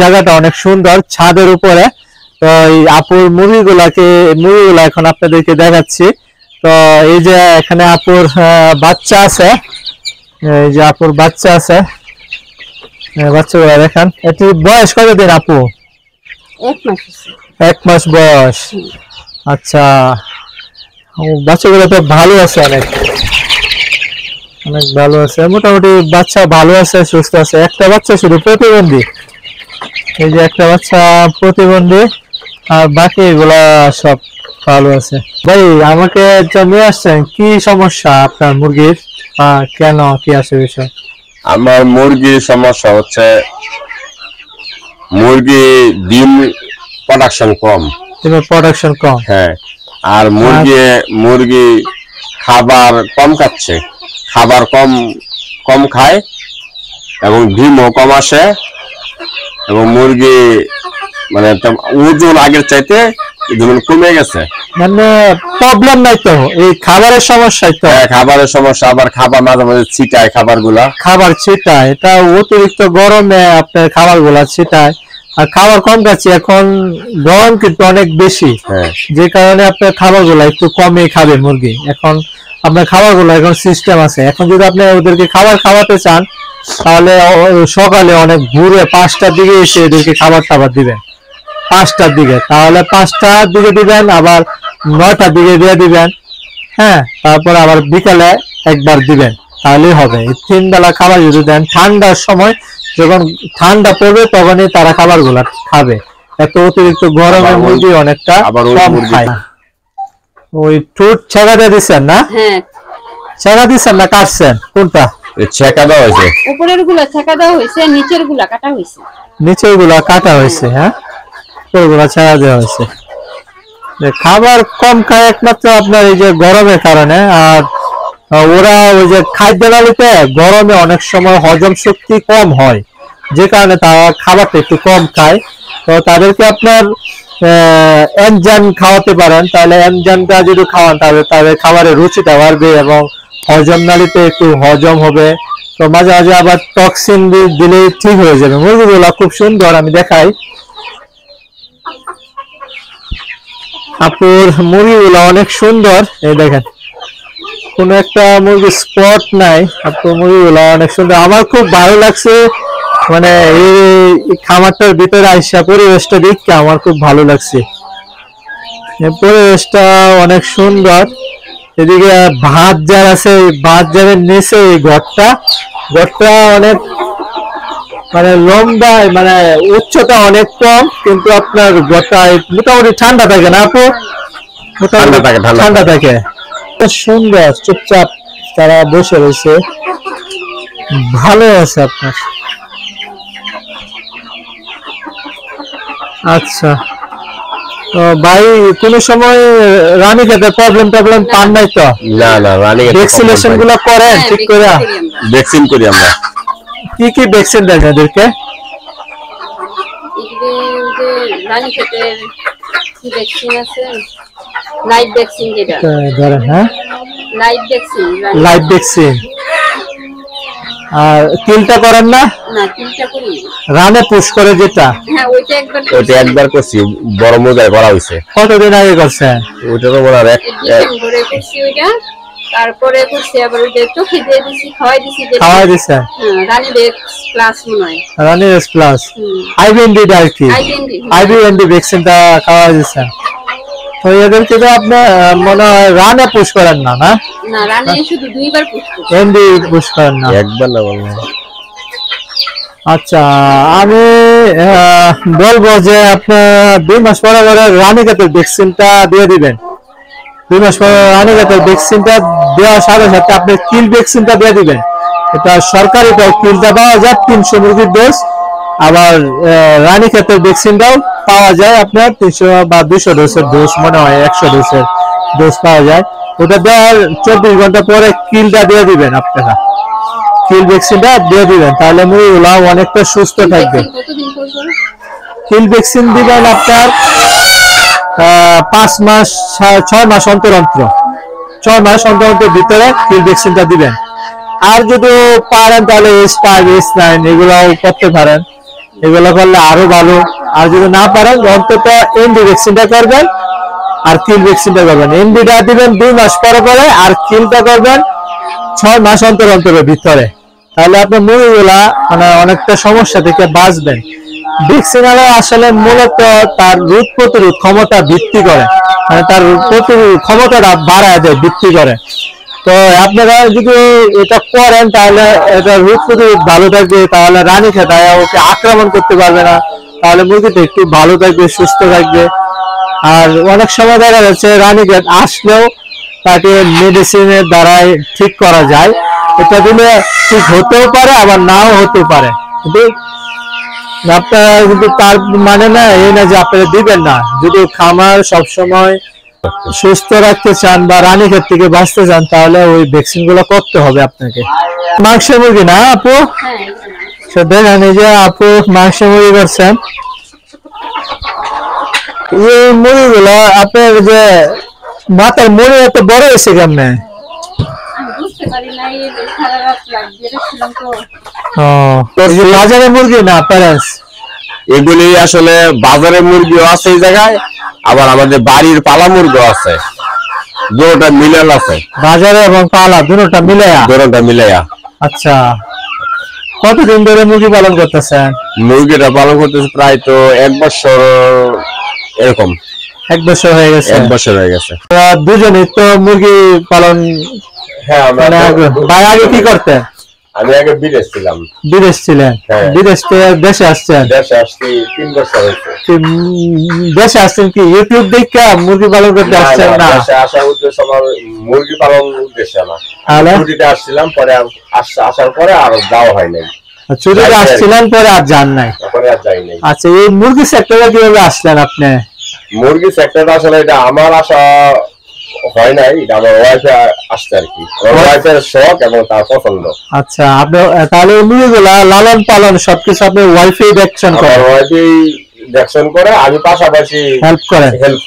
জায়গাটা অনেক সুন্দর ছাদের উপরে। তো এই আপুর মুরগিগুলা এখন আপনাদেরকে দেখাচ্ছি। তো এই যে এখানে আপুর বাচ্চা আছে, এই যে আপুর বাচ্চা আছে, বাচ্চাগুলা দেখেন। এটি বয়স কতদিন আপু? 1 মাস। 1 মাস বয়স। আচ্ছা, বাচ্চাগুলো তো ভালো আছে, অনেক অনেক ভালো আছে, মোটামুটি বাচ্চা ভালো আছে, সুস্থ আছে। একটা বাচ্চা শুধু প্রতিবন্ধী, এই যে একটা বাচ্চা প্রতিবন্ধী, আর বাকি এগুলা সব ভালো আছে। ভাই আমাকে নিয়ে আসছেন, কি সমস্যা আপনার মুরগির বা কেন, কি আছে বিষয়? আমার মুরগির সমস্যা হচ্ছে মুরগি ডিম প্রোডাকশন কম। ডিমের প্রোডাকশন কম? হ্যাঁ। আর মুরগি খাবার কম খাচ্ছে, খাবার কম কম খায় এবং ডিমও কম আসে, এবং মুরগি মানে ওজন আগের চাইতে কমে গেছে। মানে প্রবলেম নাই তো, এই খাবারের সমস্যাই তো? হ্যাঁ, খাবারের সমস্যা। আবার খাবার মাঝে মাঝে ছিটায়, খাবার ছিটায়, এটা অতিরিক্ত গরমে আপনার খাবার গুলা ছিটায়। আর খাবার কম খাচ্ছি, এখন গরম কিন্তু অনেক বেশি, যে কারণে আপনার খাবার গুলা একটু কমই খাবে মুরগি। এখন আপনার খাবার গুলা এখন সিস্টেম আছে, এখন যদি আপনি ওদেরকে খাবার খাওয়াতে চান তাহলে সকালে অনেক ভোরে 5টার দিকে এসে এদেরকে খাবার দিবেন, 5টার দিকে, তাহলে 5টার দিকে দিবেন, আবার 9টার দিকে দিয়ে দিবেন। হ্যাঁ, তারপর আবার বিকালে একবার দিবেন, তাহলেই হবে। 3 বেলা খাবার যদি দেন, ঠান্ডার সময় যখন ঠান্ডা পড়বে তখনই তারা খাবার গুলা খাবে। এত অতিরিক্ত গরমে মুরগি অনেকটা কম খায়। ওই ঠোঁট ছেঁকা দিয়ে দিচ্ছেন না? হ্যাঁ, ছেঁকা দিচ্ছেন না কাটছেন? কোনটা ছেঁকা দেওয়া হয়েছে? উপরের গুলা ছেঁকা দেওয়া হয়েছে, নিচের গুলা কাটা হয়েছে। নিচের গুলা কাটা হয়েছে, হ্যাঁ, ওগুলা ছেঁকা দেওয়া হয়েছে। খাবার কম খায় একমাত্র আপনার এই যে গরমের কারণে। আর ওরা ওই যে খাদ্য নালীতে গরমে অনেক সময় হজম শক্তি কম হয়, যে কারণে তারা খাবারটা একটু কম খায়। তো তাদেরকে আপনার এনজাইম খাওয়াতে পারেন, তাহলে এনজাইমটা যদি খাওয়ান তাহলে তাদের খাবারের রুচিটা বাড়বে এবং হজম নালীতে একটু হজম হবে। তো মাঝে মাঝে আবার টক্সিন দিলে ঠিক হয়ে যাবে। মুরগিগুলো খুব সুন্দর, আমি দেখাই। আপুর মুরগিগুলো অনেক সুন্দর, এই দেখেন, কোন একটা মুরগি স্পট নাই। আপুর মুরগিগুলো অনেক সুন্দর, আমার খুব ভালো লাগছে। মানে এই খামারটার ভিতরে আইসা পরিবেশটা দেখতে আমার খুব ভালো লাগছে, পরিবেশটা অনেক সুন্দর। এদিকে ভাত জার আছে, ভাত জারের নিচে এই ঘরটা অনেক মানে লম্বা, মানে উচ্চতা অনেক কম, কিন্তু আপনার ঘরটা মোটামুটি ঠান্ডা থাকে না আপু? ঠান্ডা থাকে, সুন্দর। চুপচাপ তারা বসে রয়েছে, ভালো আছে আপনার। আচ্ছা, তো ভাই কোন সময় রানীক্ষেতে প্রবলেম পান নাই তো? না, ভ্যাকসিনেশন গুলো করেন ঠিক করে? ভ্যাকসিন করি আমরা। কি কি ভ্যাকসিন দেন এদেরকে? রানীক্ষেতের ভ্যাকসিন আছে, লাইভ ভ্যাকসিন যেটা ধরেন, হ্যাঁ, লাইভ ভ্যাকসিন। আর কিলটা করেন না? না, কিলটা করি। রানে পুশ করে যেটা? হ্যাঁ, ওইটা একবার করছি, বড় মুরগি করা হইছে। কতদিন আগে করছেন? ওইটা তো মনে হয় ডিসেম্বরে করছি ওইটা। তারপরে করছি আবার ওই যে চোখে দিয়ে দিছি, খাওয়াই দিছেন। হ্যাঁ, রানীভেক্স প্লাস মনে হয়। রানীভেক্স প্লাস, আইভিএনডি আর কি, আইভিএনডি ভ্যাকসিনটা খাওয়াই দিছেন। তো এদেরকে তো আপনি মনে হয় রানে পুশ করেন না? না, রানে শুধু 2 বার পুশ করি, এনডি পুশ করেন না? একবার না বললাম। আচ্ছা, আমি বলবো যে আপনার 2 মাস পরে রানীক্ষেতের ভ্যাকসিনটা দিয়ে দিবেন। 2 মাস পরে রানীক্ষেতের ভ্যাকসিনটা দেওয়ার সাথে সাথে আপনি কিল ভ্যাকসিনটা দিয়ে দিবেন। এটা সরকারি, কিলটা পাওয়া যায় 300 মুরগির ডোজ। আবার রানীক্ষেতের ভ্যাকসিনটাও পাওয়া যায় আপনার 300 বা 200 ডোজের ডোজ, মনে হয় 100 ডোজের ডোজ পাওয়া যায়। ওটা দেওয়ার 24 ঘন্টা পরে কিলটা দিয়ে দিবেন আপনারা, কিল ভ্যাকসিনটা দিয়ে দিবেন, তাহলে মুরগিগুলো অনেকটা সুস্থ থাকবে। কিল ভ্যাকসিন দিবেন আপনার 5 মাস 6 মাস অন্তর 6 মাস অন্তর ভিতরে কিল ভ্যাকসিনটা দিবেন। আর যদি পারেন তাহলে S5 S9 এগুলাও করতে পারেন। এগুলো করলে আরো ভালো। আর যদি না পারেন অন্তত এনডি ভ্যাকসিনটা করবেন আর কিল ভ্যাকসিনটা করবেন। এনডিটা দিবেন 2 মাস পরে পরে, আর কিলটা করবেন 6 মাস অন্তর অন্তরের ভিতরে। তাহলে আপনার মুরগিগুলা মানে অনেকটা সমস্যা থেকে বাঁচবেন। ভ্যাকসিন আসলে মূলত তার রোগ প্রতিরোধ ক্ষমতা বৃদ্ধি করে, মানে তার প্রতিরোধ ক্ষমতাটা বাড়ায় দেয়, বৃদ্ধি করে। তো আপনারা যদি এটা করেন তাহলে এটা রোগ প্রতিরোধ ভালো থাকবে, তাহলে রানীক্ষেত ওকে আক্রমণ করতে পারবে না, তাহলে মুরগিটা একটু ভালো থাকবে, সুস্থ থাকবে। আর অনেক সময় দেখা যাচ্ছে রানীক্ষেত আসলেও তাকে মেডিসিনের দ্বারাই ঠিক করা যায়। এটা দিলে ঠিক হতেও পারে আবার নাও হতে পারে, কিন্তু আপনারা কিন্তু তার মানে না এই না যে আপনারা দিবেন না। যদি খামার সবসময় সুস্থ রাখতে চান বা রানীক্ষেত থেকে বাঁচতে চান তাহলে ওই ভ্যাকসিন গুলো করতে হবে আপনাকে। মাংসের মুরগি না আপু? হ্যাঁ দেখেন এই যে আপু মাংসের মুরগি করছেন। এই মুরগিগুলো আপনার যে মাথার মুড়ি এত বড় হয়েছে কেমনে? আমি বুঝতে পারি না, এই যে সারা রাত লাগিয়ে রেখেছিলাম তো। এই যে বাজারের মুরগি না প্যারেন্টস? এগুলি আসলে বাজারের মুরগিও আছে এই জায়গায়, আবার আমাদের বাড়ির পালা মুরগিও আছে, দুটোটা মিলাল আছে। বাজারে এবং পালা দুটোটা মিলাইয়া? আচ্ছা, কতদিন ধরে মুরগি পালন করতেছেন? মুরগিটা পালন করতেছে প্রায় তো 1 বছর এরকম। 1 বছর হয়ে গেছে? 1 বছর হয়ে গেছে। দুজনেই তো মুরগি পালন। হ্যাঁ, মানে ভাই আগে কি করতেন? আমি আগে বিদেশ ছিলাম। বিদেশ ছিলেন? বিদেশ থেকে দেশে আসছেন? দেশে আসছি 3 বছর হয়েছে। দেশে আসছেন কি ইউটিউব দেখে মুরগি পালন করতে আসছেন? না, দেশে আসার উদ্দেশ্য আমার মুরগি পালন উদ্দেশ্য না, ছুটিতে আসছিলাম, পরে আসার পরে আর যাওয়া হয় নাই। ছুটিতে আসছিলেন পরে আর যান নাই? পরে আর যাই নাই। আচ্ছা, এই মুরগি সেক্টরে কিভাবে আসলেন আপনি? মুরগি সেক্টরটা আসলে এটা আমার আশা হয় নাই, এটা আমার ওয়াইফে আসছে আর কি, আমার ওয়াইফের শখ এবং তার পছন্দ। আচ্ছা, আপনি তাহলে মুরগিগুলা লালন পালন সবকিছু আপনি ওয়াইফেই দেখছেন? আমার ওয়াইফেই দেখছেন করে, আমি পাশাপাশি হেল্প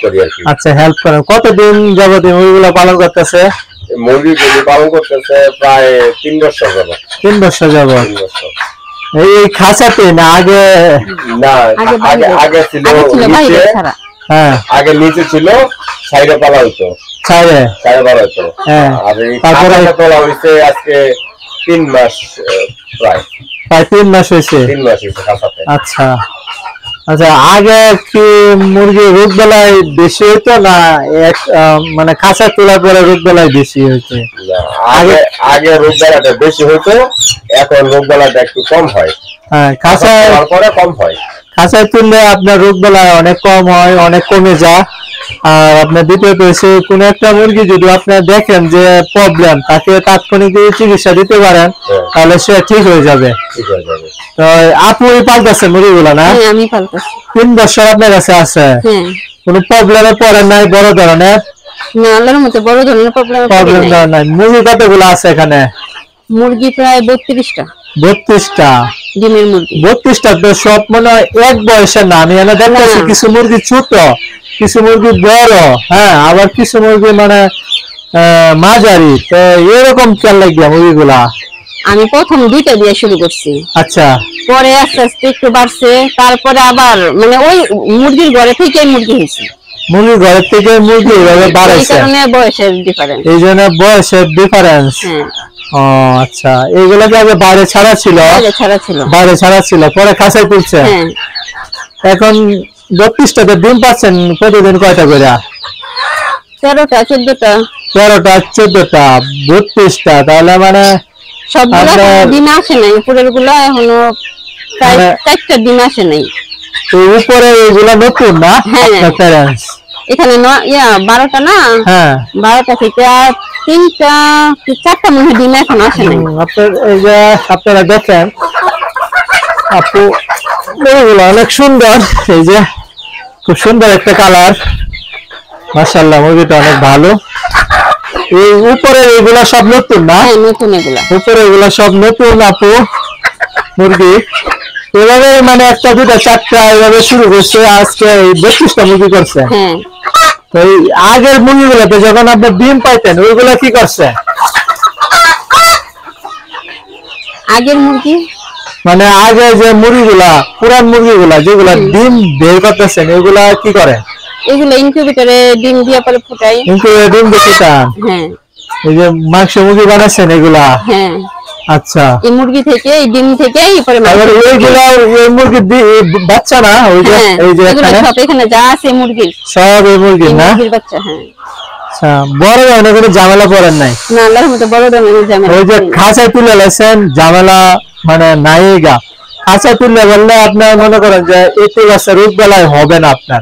করি আর কি। আচ্ছা, হেল্প করেন। কতদিন যাবত মুরগিগুলা পালন করতেছে? মুরগিগুলি পালন করতেছে প্রায় 3 বছর যাবত। 3 বছর যাবত? এই খাঁচাতে না আগে? না, আগে ছিল নিচে। হ্যাঁ, আগে নিচে ছিল, সাইডে পালা হইতো। সাইডে পালা হইতো। আর এই খাঁচাটা তোলা হইছে আজকে 3 মাস, প্রায় 3 মাস হয়েছে। 3 মাস হয়েছে খাঁচাতে। আচ্ছা আচ্ছা, আগে কি মুরগি রোগ বেলায় বেশি হইতো না মানে খাঁচা তোলার পরে রোগ বেলায় বেশি হইতো? আগে রোগ বেলাটা বেশি হইতো, এখন রোগ বেলাটা একটু কম হয়। হ্যাঁ, খাঁচা পরে কম হয়। খাঁচায় তুললে আপনার রোগ বেলায় অনেক কম হয়, অনেক কমে যায়। আর আপনার দ্বিতীয়ত হচ্ছে কোন একটা মুরগি যদি আপনার দেখেন যে প্রবলেম, তাকে তাৎক্ষণিক চিকিৎসা দিতে পারেন তাহলে সে ঠিক হয়ে যাবে। তো আপনি পালতেছেন মুরগিগুলো না? আমি পালতেছি। 3 বছর আপনার কাছে আছে? কোনো প্রবলেমে পড়েন নাই বড় ধরনের? না, আল্লাহর মতে বড় ধরনের প্রবলেম নাই। মুরগি কতগুলো আছে এখানে? মুরগি প্রায় 32টা। 32টা ডিমের মুরগি? 32টা তো সব মনে হয় এক বয়সের না? আমি এনে দেখতেছি কিছু মুরগি ছোট, কিছু মুরগি বড়, হ্যাঁ, আবার কিছু মুরগি মানে মাঝারি। তো এরকম কেন লাগিয়া মুরগিগুলা? আমি প্রথম 2টা দিয়ে শুরু করছি। আচ্ছা, পরে আস্তে আস্তে একটু বাড়ছে, তারপরে আবার মানে ওই মুরগির ঘরে থেকে মুরগি হয়েছে। মুরগির ঘরের থেকে মুরগি এভাবে বাড়াইছে? এই কারণে বয়সের ডিফারেন্স। এই জন্য বয়সের ডিফারেন্স? ও আচ্ছা, এইগুলা কি আগে বাইরে ছাড়া ছিল? বাইরে ছাড়া ছিল, পরে খাঁচায় তুলছে। এখন 32টাতে ডিম পাচ্ছেন প্রতিদিন কয়টা করে? 13টা 14টা। 13টা 14টা 32টা, তাহলে মানে সবগুলো ডিম আসে নাই, উপরের গুলো এখনো প্রায় 4টা ডিম আসে নাই। উপরে এগুলা নতুন না? প্যারেন্টস এখানে 12টা না? হ্যাঁ, 12টা থেকে 3টা কি 4টা মনে ডিম এখন আসে নাই। আপনার এই যে আপনারা দেখেন আপু, এগুলো অনেক সুন্দর, এই যে খুব সুন্দর একটা কালার, মাশাআল্লাহ, মুরগিটা অনেক ভালো। এই উপরে এগুলা সব নতুন না? নতুন, এগুলা উপরে এগুলা সব নতুন আপু মুরগি। এভাবে মানে 1টা 2টা 4টা এভাবে শুরু করছে, আজকে 32টা মুরগি করছে। তো এই আগের মুরগিগুলোতে যখন আপনি ডিম পাইতেন ওইগুলা কি করছে? আগের মুরগি মানে আগে যে মুরগিগুলা, পুরান মুরগিগুলা যেগুলা ডিম বের করতেছেন, এগুলা কি করে? এগুলো ইনকিউবেটরে ডিম দিয়ে পরে ফুটাই। ইনকিউবেটরে ডিম দিয়ে ফুটান? হ্যাঁ। এই যে মাংস মুরগি বানাচ্ছেন এগুলা? হ্যাঁ। আচ্ছা, এই মুরগি থেকে, এই ডিম থেকে পরে এইগুলা এই মুরগি বাচ্চা না? ওই যে এই যে এখানে যা আছে মুরগির সব এই মুরগির না? মুরগির বাচ্চা। হ্যাঁ। আচ্ছা, বড় ধরনের কোনো ঝামেলা পড়েন নাই? না, আল্লাহর মতো বড় ধরনের ঝামেলা। ওই যে খাঁচায় তুলে লেছেন, ঝামেলা মানে নাই গা? খাঁচায় তুললে বললে আপনার মনে করেন যে 80% রোগ বেলায় হবে না আপনার,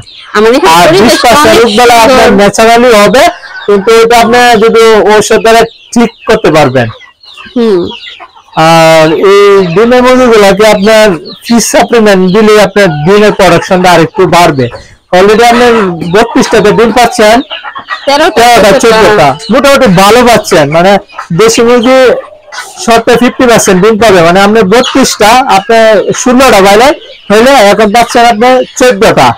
আর 20% রোগ বেলায় আপনার ন্যাচারালি হবে, কিন্তু এটা আপনি যদি ঔষধ দ্বারা ঠিক করতে পারবেন। আর এই ডিমের মুরগিগুলোকে আপনার ফিশ সাপ্লিমেন্ট দিলে আপনার ডিমের প্রোডাকশনটা আরেকটু বাড়বে। অলরেডি আপনি 32টাতে ডিম পাচ্ছেন, 13টা 14টা, মোটামুটি ভালো পাচ্ছেন। মানে দেশি মুরগি শর্টে 50% ডিম পাবে, মানে আপনি 32টা আপনি 16টা বাইলে হইলে এখন পাচ্ছেন আপনি 14টা,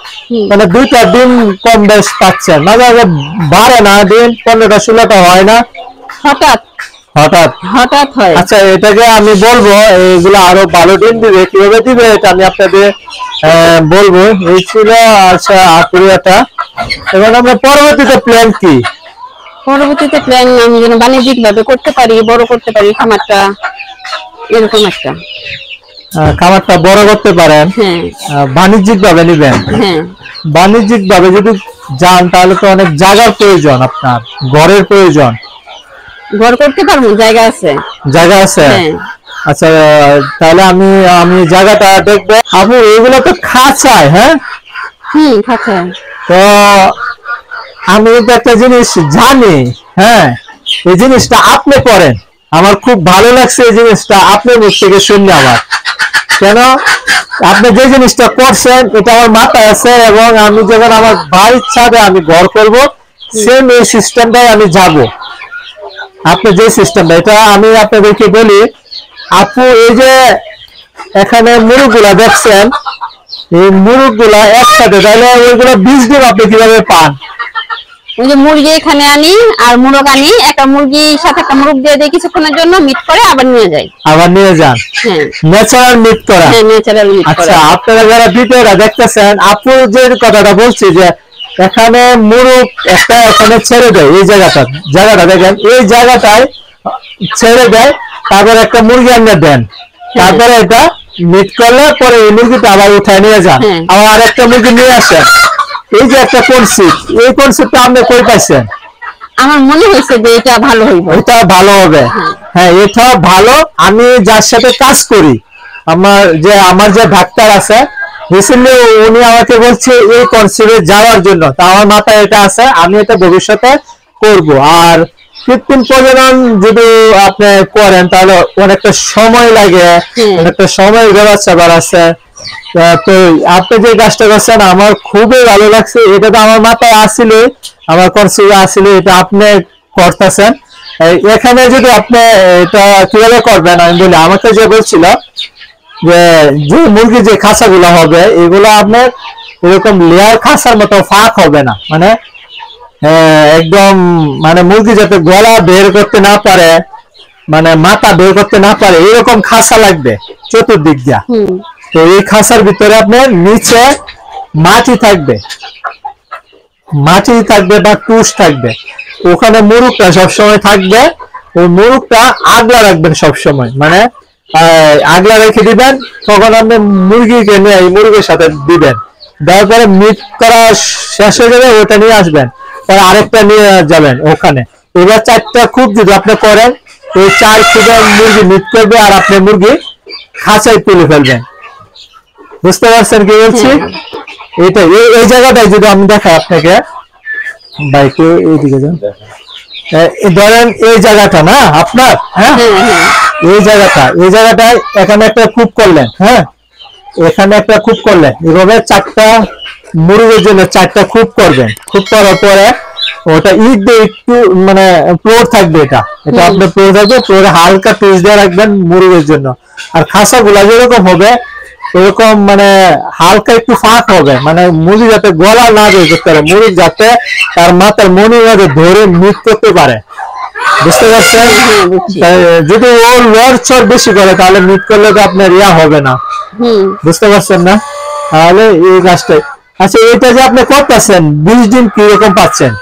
মানে 2টা ডিম কম বেশ পাচ্ছেন। মাঝে মাঝে বাড়ে না ডিম, 15টা 16টা হয় না, হঠাৎ হঠাৎ হঠাৎ হয়। আচ্ছা, এটাকে আমি বলবো এগুলো আরো ভালো ডিম দিবে, কিভাবে দিবে এটা আমি আপনাদের বলবো। এই ছিল আচ্ছা আকুরিয়াটা। এবার আমরা পরবর্তীতে প্ল্যান কি? পরবর্তীতে প্ল্যান আমি যেন বাণিজ্যিক ভাবে করতে পারি, বড় করতে পারি খামারটা, এরকম একটা। খামারটা বড় করতে পারেন? হ্যাঁ। বাণিজ্যিক ভাবে নিবেন? হ্যাঁ। বাণিজ্যিক ভাবে যদি যান তাহলে তো অনেক জায়গার প্রয়োজন, আপনার ঘরের প্রয়োজন। ঘর করতে পারবো, জায়গা আছে? জায়গা আছে? আচ্ছা, তাহলে আমি জায়গাটা দেখবো। আপু এগুলো তো খাঁচায়? হ্যাঁ, খাঁচায়। তো আমি কিন্তু একটা জিনিস জানি, হ্যাঁ, এই জিনিসটা আপনি করেন, আমার খুব ভালো লাগছে এই জিনিসটা আপনার মুখ থেকে শুনলে। আমার কেন আপনি যে জিনিসটা করছেন এটা আমার মাথায় আছে, এবং আমি যখন আমার বাড়ির ছাদে আমি ঘর করব সেম এই সিস্টেমটাই আমি যাব। আপনি যে সিস্টেমটা, এটা আমি আপনাদেরকে বলি। আপু এই যে এখানে মুরগগুলা দেখছেন, এই মুরগগুলা একসাথে, তাহলে ওইগুলো বীজ ডিম আপনি কিভাবে পান? ওই যে মুরগি এখানে আনি আর মুরগ আনি, একটা মুরগির সাথে একটা মুরগ দিয়ে দেয় কিছুক্ষণের জন্য, মিট করে আবার নিয়ে যাই। আবার নিয়ে যান? হ্যাঁ, ন্যাচারাল মিট করা। হ্যাঁ, ন্যাচারাল মিট করা। আচ্ছা, আপনারা যারা ভিডিওটা দেখতেছেন, আপু যে কথাটা বলছি যে এখানে মুরগ একটা এখানে ছেড়ে দেয়, এই জায়গাটা দেখেন, এই জায়গাটায় ছেড়ে দেয়, তারপর একটা মুরগি আনিয়ে দেন, তারপরে এটা মিট করলে পরে এই মুরগিটা আবার উঠায় নিয়ে যান, আবার আরেকটা মুরগি নিয়ে আসেন। এই যে একটা কনসেপ্ট, এই কনসেপ্টটা আপনি কই পাইছেন? আমার মনে হয়েছে যে এটা ভালো হইবে, এটা ভালো হবে। হ্যাঁ, এটা ভালো। আমি যার সাথে কাজ করি, আমার যে ডাক্তার আছে, রিসেন্টলি উনি আমাকে বলছে এই কনসেপ্টে যাওয়ার জন্য, তা আমার মাথায় এটা আছে, আমি এটা ভবিষ্যতে করব। আর কৃত্রিম প্রজনন যদি আপনি করেন তাহলে অনেকটা সময় লাগে, অনেকটা সময় ব্যবস্থা আছে। তো আপনি যে কাজটা করছেন আমার খুবই ভালো লাগছে। এটা তো আমার মাথায় আসছিল, আমার কনসেপ্ট আসছিল, এটা আপনি করতেছেন। এখানে যদি আপনি এটা কিভাবে করবেন আমি বলি, আমাকে যে বলছিল যে মুরগি যে খাঁচাগুলো হবে এগুলো আপনার এরকম লেয়ার খাঁচার মতো ফাঁক হবে না, মানে একদম মানে মুরগি যাতে গলা বের করতে না পারে, মানে মাথা বের করতে না পারে, এরকম খাঁচা লাগবে চতুর্দিক দিয়া। তো এই খাঁচার ভিতরে আপনার নিচে মাটি থাকবে বা টুস থাকবে, ওখানে মুরগটা সবসময় থাকবে। ওই মুরগটা আগলা রাখবেন সবসময়, মানে আগলা রেখে দিবেন। তখন আপনি মুরগিকে নিয়ে এই মুরগির সাথে দিবেন, দেওয়ার পরে মিট করা শেষ হয়ে যাবে, ওটা নিয়ে আসবেন, পরে আরেকটা নিয়ে যাবেন ওখানে। এবার 4টা খুব যদি আপনি করেন, এই 4 খুদে মুরগি মিট করবে, আর আপনি মুরগি খাঁচায় তুলে ফেলবেন। বুঝতে পারছেন কি বলছি? এটা এই জায়গাটায় যদি আমি দেখাই আপনাকে, বাইকে এইদিকে যান, ধরেন এই জায়গাটা না আপনার, হ্যাঁ, এই জায়গাটায় এখানে একটা কূপ করলেন, হ্যাঁ, এখানে একটা কূপ করলেন, এভাবে 4টা মুরগির জন্য 4টা কূপ করবেন। কূপ করার পরে ওটা ইট দিয়ে একটু মানে ফ্লোর থাকবে, এটা আপনার ফ্লোর থাকবে, ফ্লোরে হালকা টুস দিয়ে রাখবেন মুরগির জন্য। আর খাঁচাগুলা যেরকম হবে এরকম মানে হালকা একটু ফাঁক হবে, মানে মুরগি যাতে গলা না বের করতে পারে, মুরগি যাতে তার মাথার মনির মধ্যে ধরে মিট করতে পারে, বুঝতে পারছেন? যদি ও লড়চড় বেশি করে তাহলে মিট করলে তো আপনার ইয়া হবে না, বুঝতে পারছেন না? তাহলে এই গাছটাই। আচ্ছা, এটা যে আপনি করতেছেন 20 দিন কিরকম পাচ্ছেন?